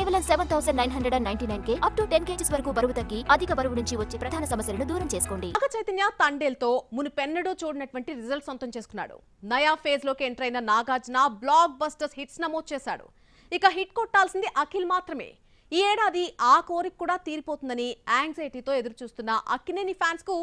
కేవలం 7,999K up to 10 kgs వరకు బరువు తగ్గి అధిక బరువు నుంచి వచ్చే ప్రధాన సమస్యలను దూరం చేసుకోండి. నాగ చైతన్య తండేల్తో మునుపెన్నడూ చూడనటువంటి రిజల్ట్ సొంతం చేసుకున్నాడు. నయా ఫేజ్ లోకి ఎంటర్ అయిన నాగార్జున బ్లాక్ బస్టర్స్ హిట్స్ నమోదు చేశాడు. ఇక హిట్ కొట్టాల్సింది అఖిల్ మాత్రమే. ఈ ఏడాది ఆ కోరిక కూడా తీరిపోతుందని యాంగ్జైటీతో ఎదురు చూస్తున్న అక్కినేని ఫ్యాన్స్ కు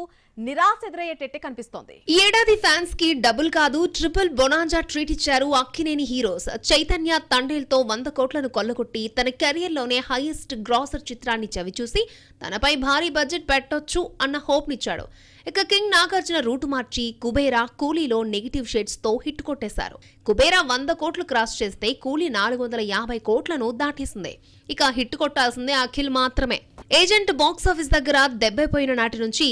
నిరాశ ఎదురయ్యేటట్టే కనిపిస్తోంది. ఈ ఏడాది ఫ్యాన్స్ కి డబుల్ కాదు ట్రిపుల్ బొనాంజా ట్రీట్ ఇచ్చారు అక్కినేని హీరోస్. చైతన్య తండేల్తో 100 కోట్లను కొల్లగొట్టి తన కెరియర్ లోనే హైయెస్ట్ గ్రాసర్ చిత్రాన్ని చవిచూసి తనపై భారీ బడ్జెట్ పెట్టొచ్చు అన్న హోప్ నిచ్చాడు. ఇక కింగ్ నాగార్జున రూటు మార్చి కుబేరా కూలీలో నెగిటివ్ షేడ్స్ తో హిట్ కొట్టేశారు. కుబేరా 100 కోట్లు క్రాస్ చేస్తే కూలీ 450 కోట్లను దాటేసింది. ఇక హిట్ కొట్టాల్సిందే అఖిల్ మాత్రమే. ఏజెంట్ బాక్సాఫీస్ దగ్గర దెబ్బైపోయిన నాటి నుంచి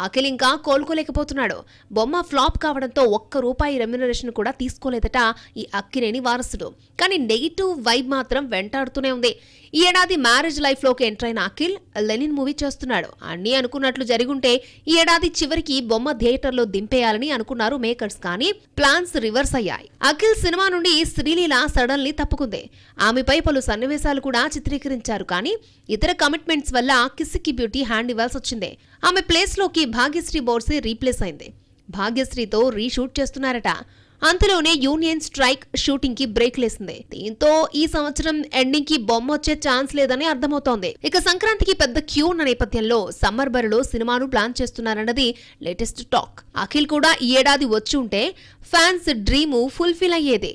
అఖిల్ ఇంకా కోలుకోలేకపోతున్నాడు. బొమ్మ ఫ్లాప్ కావడంతో ₹1 రెమ్యునరేషన్ కూడా తీసుకోలేదట ఈ అక్కినేని వారసుడు. కానీ నెగిటివ్ వైబ్ మాత్రం వెంటాడుతూనే ఉంది. ఈ ఏడాది మ్యారేజ్ లైఫ్ లోకి ఎంటర్ అయిన అఖిల్ లెనిన్ మూవీ చేస్తున్నాడు. అన్నీ అనుకున్నట్లు జరిగుంటే ఈ ఏడాది చివరికి బొమ్మ థియేటర్లో దింపేయాలని అనుకున్నారు మేకర్స్. కానీ ప్లాన్స్ రివర్స్ అయ్యాయి. అఖిల్ సినిమా నుండి శ్రీలీల సడన్లీ తప్పుకుంది. ఆమెపై పలు సన్నివేశాలు కూడా చిత్రీకరించారు. కానీ ఇతర కమిట్మెంట్స్ వల్ల కిసికి బ్యూటీ హ్యాండ్ ఇవ్వాల్సి వచ్చింది. ఆమె ప్లేస్ లోకి భాగ్యశ్రీ బోర్సే రీప్లేస్ అయింది. భాగ్యశ్రీతో రీషూట్ చేస్తున్నారట. అంతలోనే యూనియన్ స్ట్రైక్ షూటింగ్ కి బ్రేక్ లేసింది. దీంతో ఈ సంవత్సరం ఎండింగ్ కి బొమ్మ వచ్చే ఛాన్స్ లేదని అర్థమవుతోంది. ఇక సంక్రాంతికి పెద్ద క్యూ ఉన్న నేపథ్యంలో సమ్మర్ బరిలో సినిమాను ప్లాన్ చేస్తున్నారన్నది లేటెస్ట్ టాక్. అఖిల్ కూడా ఈ ఏడాది వచ్చి ఉంటే ఫ్యాన్స్ డ్రీము ఫుల్ఫిల్ అయ్యేది.